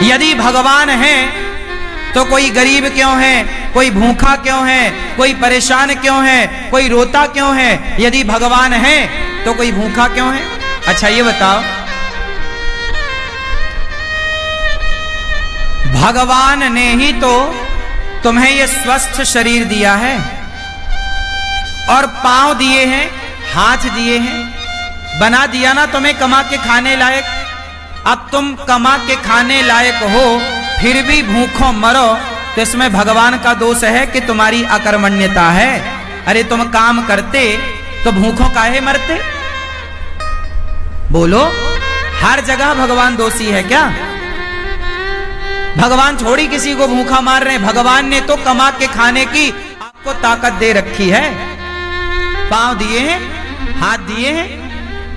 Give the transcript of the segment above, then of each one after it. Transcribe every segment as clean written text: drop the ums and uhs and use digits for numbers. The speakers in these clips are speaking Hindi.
यदि भगवान है तो कोई गरीब क्यों है, कोई भूखा क्यों है, कोई परेशान क्यों है, कोई रोता क्यों है? यदि भगवान है तो कोई भूखा क्यों है? अच्छा ये बताओ, भगवान ने ही तो तुम्हें ये स्वस्थ शरीर दिया है और पांव दिए हैं, हाथ दिए हैं, बना दिया ना तुम्हें कमा के खाने लायक। अब तुम कमा के खाने लायक हो फिर भी भूखों मरो तो इसमें भगवान का दोष है कि तुम्हारी अकर्मण्यता है। अरे तुम काम करते तो भूखों काहे मरते? बोलो, हर जगह भगवान दोषी है क्या? भगवान थोड़ी किसी को भूखा मार रहे हैं। भगवान ने तो कमा के खाने की आपको ताकत दे रखी है। पांव दिए हैं, हाथ दिए हैं।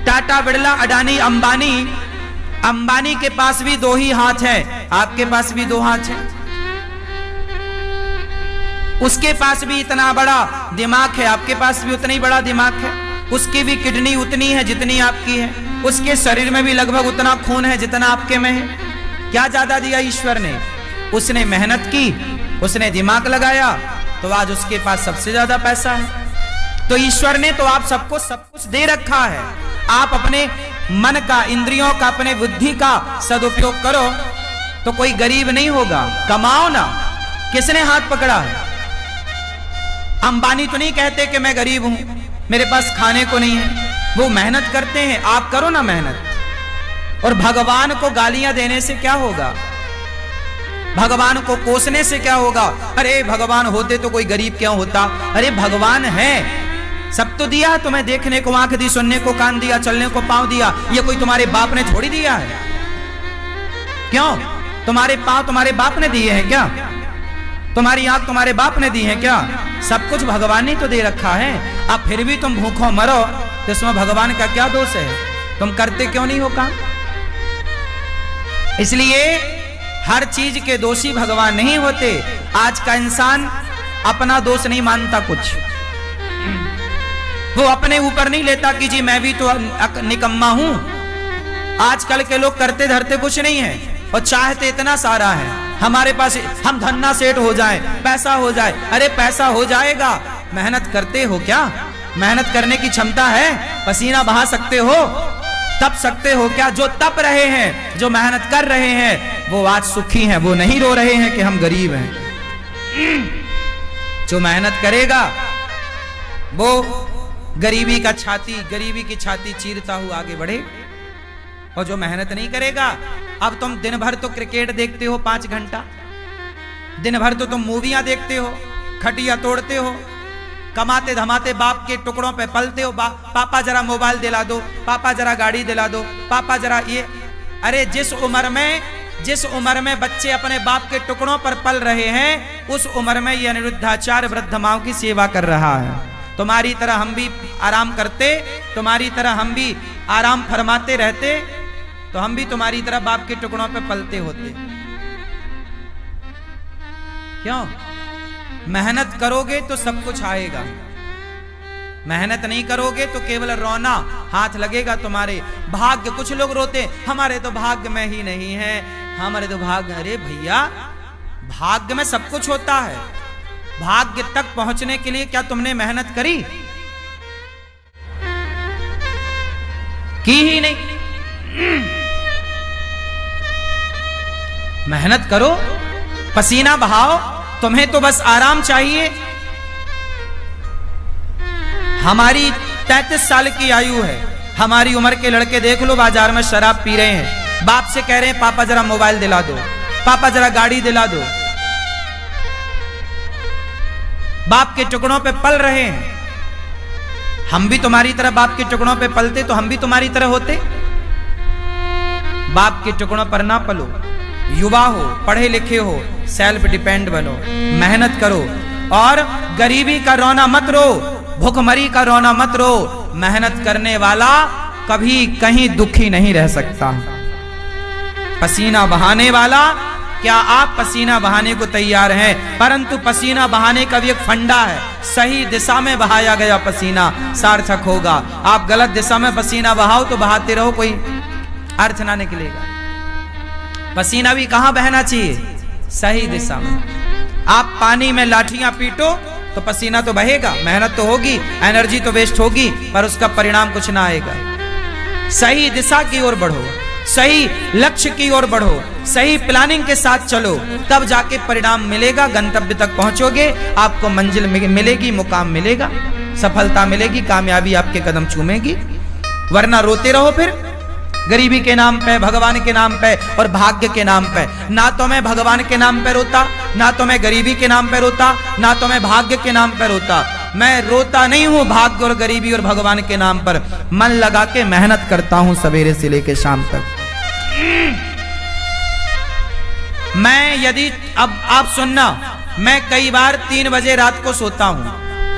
टाटा, बिड़ला, अडानी, अंबानी के पास भी दो ही हाथ है, आपके पास भी दो हाथ है। उसके पास भी इतना बड़ा दिमाग है, आपके पास भी उतना ही बड़ा दिमाग है। उसकी भी किडनी उतनी है जितनी आपकी है। उसके शरीर में भी लगभग उतना खून है जितना आपके में है। क्या ज्यादा दिया ईश्वर ने? उसने मेहनत की, उसने दिमाग लगाया, तो आज उसके पास सबसे ज्यादा पैसा है। तो ईश्वर ने तो आप सबको सब कुछ दे रखा है। आप अपने मन का, इंद्रियों का, अपने बुद्धि का सदुपयोग करो तो कोई गरीब नहीं होगा। कमाओ ना। किसने हाथ पकड़ा है? अंबानी तो नहीं कहते कि मैं गरीब हूं, मेरे पास खाने को नहीं है। वो मेहनत करते हैं, आप करो ना मेहनत। और भगवान को गालियां देने से क्या होगा? भगवान को कोसने से क्या होगा? अरे भगवान होते तो कोई गरीब क्यों होता? अरे भगवान है, सब तो दिया तुम्हें। देखने को आंख दी, सुनने को कान दिया, चलने को पांव दिया। ये कोई तुम्हारे बाप ने थोड़ी दिया है। क्यों? तुम्हारे पांव तुम्हारे बाप ने दिए हैं क्या? तुम्हारी आंख तुम्हारे बाप ने दी है क्या? सब कुछ भगवान ने तो दे रखा है। अब फिर भी तुम भूखों मरो तो इसमें भगवान का क्या दोष है? तुम करते क्यों नहीं हो काम? इसलिए हर चीज के दोषी भगवान नहीं होते। आज का इंसान अपना दोष नहीं मानता कुछ। वो अपने ऊपर नहीं लेता कि जी मैं भी तो निकम्मा हूं। आजकल के लोग करते धरते कुछ नहीं है और चाहते इतना सारा है। हमारे पास हम धन्ना सेठ हो जाए, पैसा हो जाए। अरे पैसा हो जाएगा, मेहनत करते हो क्या? मेहनत करने की क्षमता है? पसीना बहा सकते हो? तप सकते हो क्या? जो तप रहे हैं, जो मेहनत कर रहे हैं, वो आज सुखी हैं। वो नहीं रो रहे हैं कि हम गरीब हैं। जो मेहनत करेगा वो गरीबी की छाती चीरता हुआ आगे बढ़े। और जो मेहनत नहीं करेगा, अब तुम दिन भर तो क्रिकेट देखते हो 5 घंटा, दिन भर तो तुम मूवियां देखते हो, खटिया तोड़ते हो, कमाते धमाते बाप के टुकड़ों पे पलते हो। पापा जरा मोबाइल दिला दो, पापा जरा गाड़ी दिला दो, पापा जरा ये। अरे जिस उम्र में बच्चे अपने बाप के टुकड़ों पर पल रहे हैं, उस उम्र में ये अनिरुद्धाचार्य वृद्ध माओ की सेवा कर रहा है। तुम्हारी तरह हम भी आराम करते, तुम्हारी तरह हम भी आराम फरमाते रहते, तो हम भी तुम्हारी तरह बाप के टुकड़ों पे पलते होते। क्यों? मेहनत करोगे तो सब कुछ आएगा। मेहनत नहीं करोगे तो केवल रोना हाथ लगेगा तुम्हारे। भाग्य, कुछ लोग रोते हमारे तो भाग्य में ही नहीं है, हमारे तो भाग्य। अरे भैया, भाग्य में सब कुछ होता है। भाग्य तक पहुंचने के लिए क्या तुमने मेहनत करी? की ही नहीं। मेहनत करो, पसीना बहाओ। तुम्हें तो बस आराम चाहिए। हमारी 33 साल की आयु है। हमारी उम्र के लड़के देख लो, बाजार में शराब पी रहे हैं, बाप से कह रहे हैं पापा जरा मोबाइल दिला दो, पापा जरा गाड़ी दिला दो। बाप के टुकड़ों पे पल रहे हैं। हम भी तुम्हारी तरह बाप के टुकड़ों पे पलते तो हम भी तुम्हारी तरह होते। बाप के टुकड़ों पर ना पलो। युवा हो, पढ़े लिखे हो, सेल्फ डिपेंड बनो, मेहनत करो। और गरीबी का रोना मत रो, भूखमरी का रोना मत रो। मेहनत करने वाला कभी कहीं दुखी नहीं रह सकता। पसीना बहाने वाला, क्या आप पसीना बहाने को तैयार हैं? परंतु पसीना बहाने का भी एक फंडा है। सही दिशा में बहाया गया पसीना सार्थक होगा। आप गलत दिशा में पसीना बहाओ तो बहाते रहो, कोई अर्थ ना निकलेगा। पसीना भी कहां बहना चाहिए? सही दिशा में। आप पानी में लाठियां पीटो तो पसीना तो बहेगा, मेहनत तो होगी, एनर्जी तो वेस्ट होगी, पर उसका परिणाम कुछ ना आएगा। सही दिशा की ओर बढ़ो, सही लक्ष्य की ओर बढ़ो, सही प्लानिंग के साथ चलो, तब जाके परिणाम मिलेगा, गंतव्य तक पहुंचोगे, आपको मंजिल मिलेगी, मुकाम मिलेगा, सफलता मिलेगी, कामयाबी आपके कदम चूमेगी। वरना रोते रहो फिर गरीबी के नाम पे, भगवान के नाम पे और भाग्य के नाम पे। ना तो मैं भगवान के नाम पे रोता, ना तो मैं गरीबी के नाम पे रोता, ना तो मैं भाग्य के नाम पे रोता। मैं रोता नहीं हूं भाग्य और गरीबी और भगवान के नाम पर, मन लगा के मेहनत करता हूं सवेरे से लेके शाम तक। मैं यदि अब आप सुनना, मैं कई बार 3 बजे रात को सोता हूं,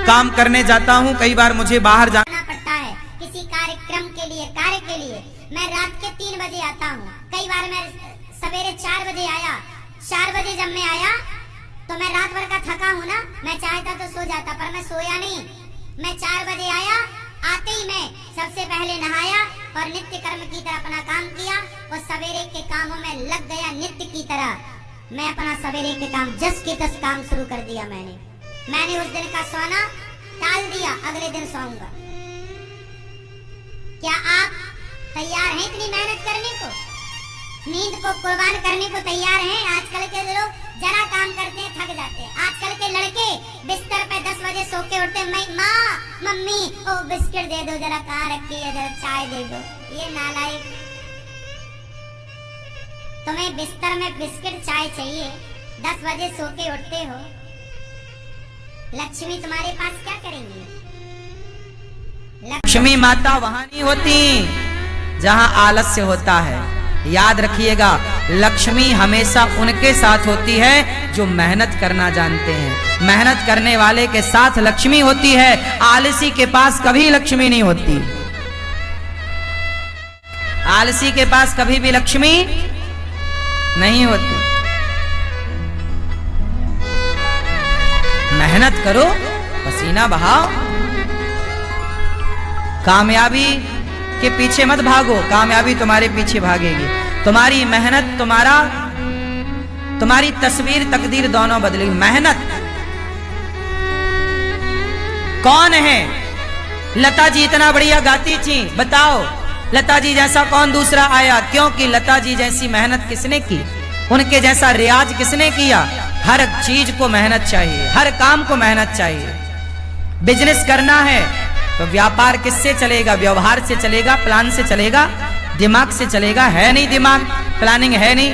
काम करने जाता हूं, कई बार मुझे बाहर जाना पड़ता है किसी कार्यक्रम के लिए, कार्य के लिए। मैं रात के 3 बजे आता हूँ, कई बार मैं सवेरे 4 बजे आया। 4 बजे जब मैं आया तो मैं रात भर का थका हूँ ना, मैं चाहता तो सो जाता, पर मैं सोया नहीं। मैं 4 बजे आया, आते ही मैं सबसे पहले नहाया और नित्य कर्म की तरह अपना काम किया और सवेरे के कामों में लग गया नित्य की तरह। मैं अपना सवेरे के काम जस के तस काम शुरू कर दिया। मैंने उस दिन का सोना टाल दिया, अगले दिन सोऊंगा। क्या आप तैयार हैं इतनी मेहनत करने को, नींद को कुर्बान करने को तैयार हैं? आजकल के लोग जरा काम करते हैं थक जाते हैं। आजकल के लड़के बिस्तर पे 10 बजे सो के उठते हैं, माँ मम्मी ओ बिस्किट दे दो, जरा कहाँ रखी है, जरा चाय दे दो। ये नालायक, तुम्हें बिस्तर में बिस्किट चाय चाहिए, 10 बजे सो के उठते हो। लक्ष्मी तुम्हारे पास क्या करेंगी? लक्ष्मी माता वहां नहीं होती जहां आलस्य होता है। याद रखिएगा, लक्ष्मी हमेशा उनके साथ होती है जो मेहनत करना जानते हैं। मेहनत करने वाले के साथ लक्ष्मी होती है, आलसी के पास कभी लक्ष्मी नहीं होती। आलसी के पास कभी भी लक्ष्मी नहीं होती। मेहनत करो, पसीना बहाओ, कामयाबी के पीछे मत भागो, कामयाबी तुम्हारे पीछे भागेगी। तुम्हारी मेहनत तुम्हारी तस्वीर तकदीर दोनों बदलेगी। मेहनत कौन है? लता जी इतना बढ़िया गाती थी, बताओ लता जी जैसा कौन दूसरा आया? क्योंकि लता जी जैसी मेहनत किसने की, उनके जैसा रियाज किसने किया? हर चीज को मेहनत चाहिए, हर काम को मेहनत चाहिए। बिजनेस करना है तो व्यापार किससे चलेगा? व्यवहार से चलेगा, प्लान से चलेगा, दिमाग से चलेगा। है नहीं दिमाग, प्लानिंग है नहीं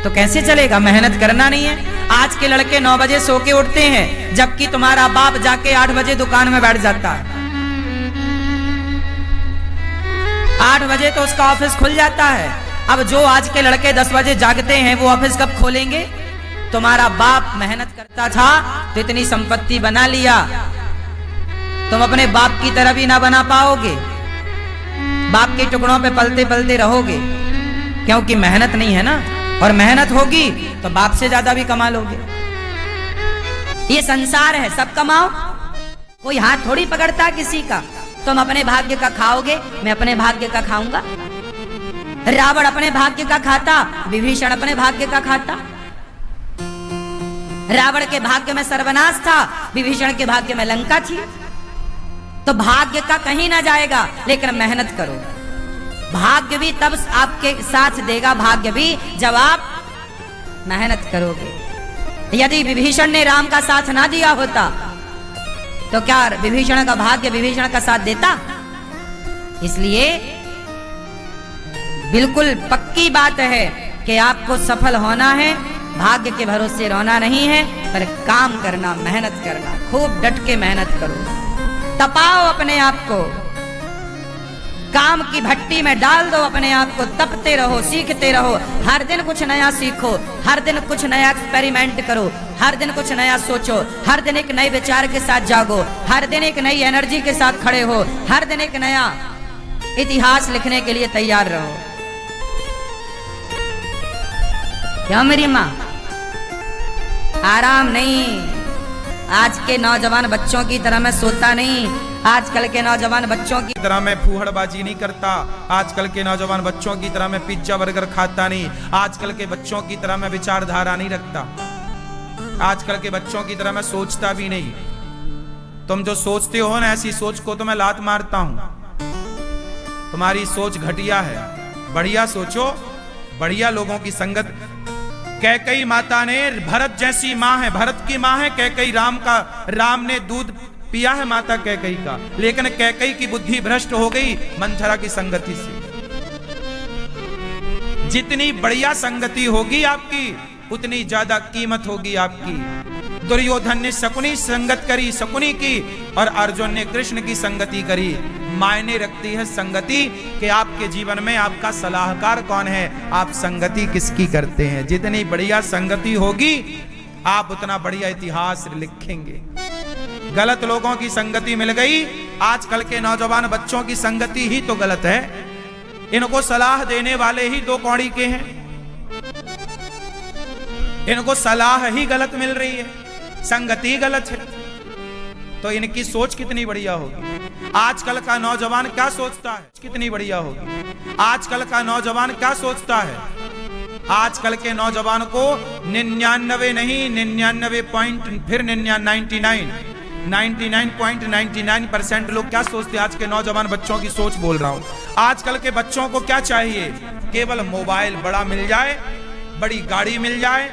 तो कैसे चलेगा? मेहनत करना नहीं है। आज के लड़के 9 बजे सो के उठते हैं, जबकि तुम्हारा बाप जाके 8 बजे दुकान में बैठ जाता है। 8 बजे तो उसका ऑफिस खुल जाता है। अब जो आज के लड़के 10 बजे जागते हैं वो ऑफिस कब खोलेंगे? तुम्हारा बाप मेहनत करता था तो इतनी संपत्ति बना लिया, तुम अपने बाप की तरह भी ना बना पाओगे, बाप के टुकड़ों पे पलते पलते रहोगे, क्योंकि मेहनत नहीं है ना। और मेहनत होगी तो बाप से ज्यादा भी कमा लोगे। ये संसार है, सब कमाओ, कोई हाथ थोड़ी पकड़ता किसी का। तुम अपने भाग्य का खाओगे, मैं अपने भाग्य का खाऊंगा। रावण अपने भाग्य का खाता, विभीषण अपने भाग्य का खाता। रावण के भाग्य में सर्वनाश था, विभीषण के भाग्य में लंका थी। तो भाग्य का कहीं ना जाएगा, लेकिन मेहनत करो। भाग्य भी तब आपके साथ देगा, भाग्य भी जब आप मेहनत करोगे। यदि विभीषण ने राम का साथ ना दिया होता तो क्या विभीषण का भाग्य विभीषण का साथ देता? इसलिए बिल्कुल पक्की बात है कि आपको सफल होना है, भाग्य के भरोसे रोना नहीं है, पर काम करना, मेहनत करना, खूब डट के मेहनत करो। तपाओ अपने आप को, काम की भट्टी में डाल दो अपने आप को, तपते रहो, सीखते रहो। हर दिन कुछ नया सीखो, हर दिन कुछ नया एक्सपेरिमेंट करो, हर दिन कुछ नया सोचो, हर दिन एक नए विचार के साथ जागो, हर दिन एक नई एनर्जी के साथ खड़े हो, हर दिन एक नया इतिहास लिखने के लिए तैयार रहो। क्यों मेरी माँ? आराम नहीं। आज के नौजवान बच्चों की तरह मैं सोता नहीं, आजकल के नौजवान बच्चों की तरह मैं फूहड़बाजी नहीं करता, आजकल के नौजवान बच्चों की तरह मैं पिज्जा बर्गर खाता नहीं, आजकल के बच्चों की तरह मैं विचारधारा नहीं रखता, आजकल के बच्चों की तरह मैं सोचता भी नहीं। तुम जो सोचते हो ना ऐसी सोच को तो मैं लात मारता हूं। तुम्हारी सोच घटिया है, बढ़िया सोचो, बढ़िया लोगों की संगत। कैकई माता ने भरत जैसी माँ है, भरत की माँ है कैकई, राम ने दूध पिया है माता कैकई का, लेकिन कैकई की बुद्धि भ्रष्ट हो गई मंथरा की संगति से। जितनी बढ़िया संगति होगी आपकी उतनी ज्यादा कीमत होगी आपकी। दुर्योधन ने शकुनी संगत करी, शकुनी की, और अर्जुन ने कृष्ण की संगति करी। मायने रखती है संगति कि आपके जीवन में आपका सलाहकार कौन है, आप संगति किसकी करते हैं। जितनी बढ़िया संगति होगी आप उतना बढ़िया इतिहास लिखेंगे। गलत लोगों की संगति मिल गई, आजकल के नौजवान बच्चों की संगति ही तो गलत है, इनको सलाह देने वाले ही दो कौड़ी के हैं, इनको सलाह ही गलत मिल रही है, संगति गलत है, तो इनकी सोच कितनी बढ़िया होगी। आजकल का नौजवान क्या सोचता है, कितनी बढ़िया होगी। आजकल का नौजवान क्या सोचता है, आजकल के नौजवान को 99 नहीं 99 पॉइंट फिर 99.99% लोग क्या सोचते हैं। आज के नौजवान बच्चों की सोच बोल रहा हूं। आजकल के बच्चों को क्या चाहिए, केवल मोबाइल बड़ा मिल जाए, बड़ी गाड़ी मिल जाए,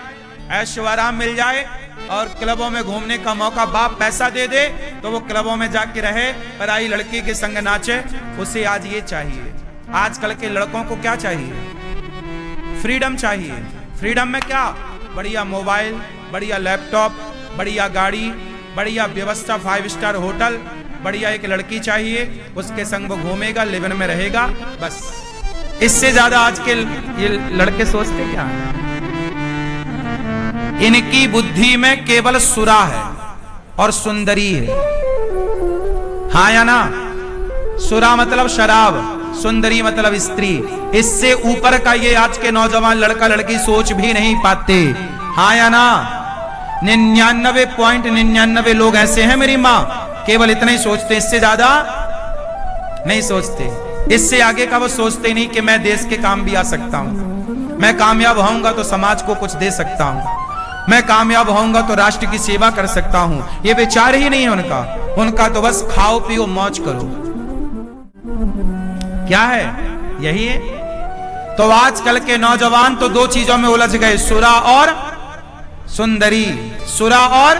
ऐश्वर्य मिल जाए, और क्लबों में घूमने का मौका बाप पैसा दे दे तो वो क्लबों में जाके रहे, पराई लड़की के संग नाचे, उसे आज ये चाहिए। आजकल के लड़कों को क्या चाहिए, फ्रीडम चाहिए। फ्रीडम में क्या, बढ़िया मोबाइल, बढ़िया लैपटॉप, बढ़िया गाड़ी, बढ़िया व्यवस्था, 5 स्टार होटल, बढ़िया एक लड़की चाहिए, उसके संग वो घूमेगा, लिव इन में रहेगा, बस। इससे ज्यादा आज के ये लड़के सोचते क्या है। इनकी बुद्धि में केवल सुरा है और सुंदरी है, हाँ या ना। सुरा मतलब शराब, सुंदरी मतलब स्त्री। इससे ऊपर का ये आज के नौजवान लड़का लड़की सोच भी नहीं पाते, हाँ या ना। 99.99 लोग ऐसे हैं मेरी माँ, केवल इतना ही सोचते, इससे ज्यादा नहीं सोचते। इससे आगे का वो सोचते नहीं कि मैं देश के काम भी आ सकता हूं, मैं कामयाब होऊंगा तो समाज को कुछ दे सकता हूं, मैं कामयाब होऊंगा तो राष्ट्र की सेवा कर सकता हूं। ये विचार ही नहीं है उनका, उनका तो बस खाओ पियो मौज करो। क्या है, यही है। तो आजकल के नौजवान तो दो चीजों में उलझ गए, सुरा और सुंदरी। सुरा और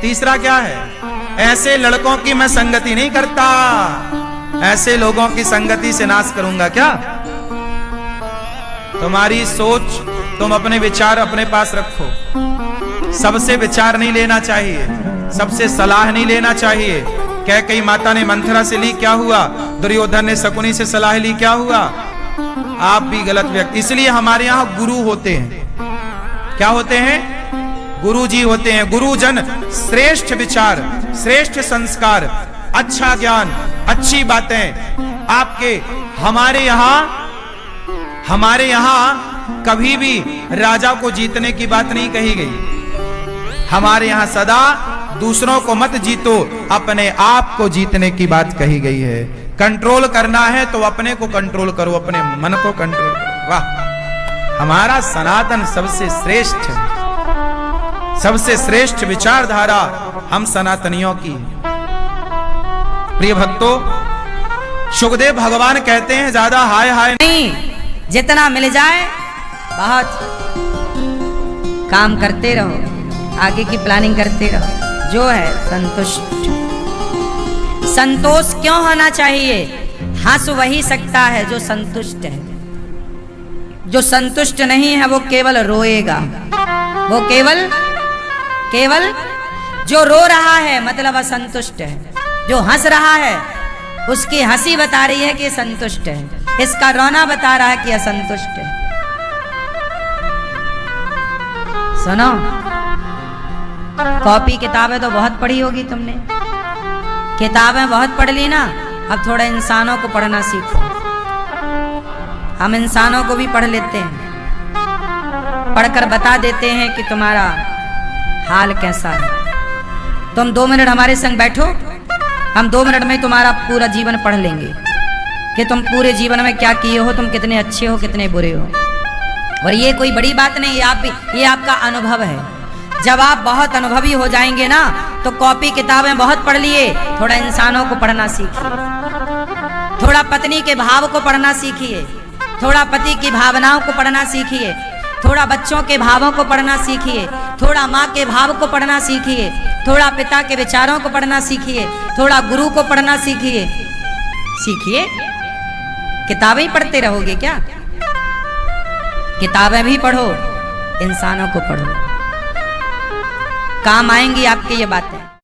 तीसरा क्या है, ऐसे लड़कों की मैं संगति नहीं करता, ऐसे लोगों की संगति से नाश करूंगा क्या। तुम्हारी सोच, तुम अपने विचार अपने पास रखो, सबसे विचार नहीं लेना चाहिए, सबसे सलाह नहीं लेना चाहिए। कैकई माता ने मंथरा से ली, क्या हुआ, दुर्योधन ने शकुनी से सलाह ली, क्या हुआ। आप भी गलत व्यक्ति। इसलिए हमारे यहां गुरु होते हैं, क्या होते हैं, गुरु जी होते हैं। गुरुजन श्रेष्ठ विचार, श्रेष्ठ संस्कार, अच्छा ज्ञान, अच्छी बातें आपके। हमारे यहां कभी भी राजा को जीतने की बात नहीं कही गई। हमारे यहां सदा दूसरों को मत जीतो, अपने आप को जीतने की बात कही गई है। कंट्रोल करना है तो अपने को कंट्रोल करो, अपने मन को कंट्रोल करो। वाह, हमारा सनातन सबसे श्रेष्ठ, सबसे श्रेष्ठ विचारधारा हम सनातनियों की। प्रिय भक्तों, सुखदेव भगवान कहते हैं ज्यादा हाय हाय नहीं, जितना मिल जाए बहुत काम करते रहो, आगे की प्लानिंग करते रहो, जो है संतुष्ट। संतोष क्यों होना चाहिए, हंस वही सकता है जो संतुष्ट है, जो संतुष्ट नहीं है वो केवल रोएगा। वो केवल जो रो रहा है मतलब असंतुष्ट है, जो हंस रहा है उसकी हंसी बता रही है कि संतुष्ट है, इसका रोना बता रहा है कि असंतुष्ट है। सुनो, कॉपी किताबें तो बहुत पढ़ी होगी तुमने, किताबें बहुत पढ़ ली ना, अब थोड़ा इंसानों को पढ़ना सीखो। हम इंसानों को भी पढ़ लेते हैं, पढ़कर बता देते हैं कि तुम्हारा हाल कैसा है। तुम 2 मिनट हमारे संग बैठो, हम 2 मिनट में तुम्हारा पूरा जीवन पढ़ लेंगे कि तुम पूरे जीवन में क्या किए हो, तुम कितने अच्छे हो कितने बुरे हो। और ये कोई बड़ी बात नहीं, ये आपका अनुभव है। जब आप बहुत अनुभवी हो जाएंगे ना, तो कॉपी किताबें बहुत पढ़ लिए, थोड़ा इंसानों को पढ़ना सीखिए, थोड़ा पत्नी के भाव को पढ़ना सीखिए, थोड़ा पति की भावनाओं को पढ़ना सीखिए, थोड़ा बच्चों के भावों को पढ़ना सीखिए, थोड़ा माँ के भाव को पढ़ना सीखिए, थोड़ा पिता के विचारों को पढ़ना सीखिए, थोड़ा गुरु को पढ़ना सीखिए। किताबें ही पढ़ते रहोगे क्या? किताबें भी पढ़ो, इंसानों को पढ़ो, काम आएंगी आपके ये बातें।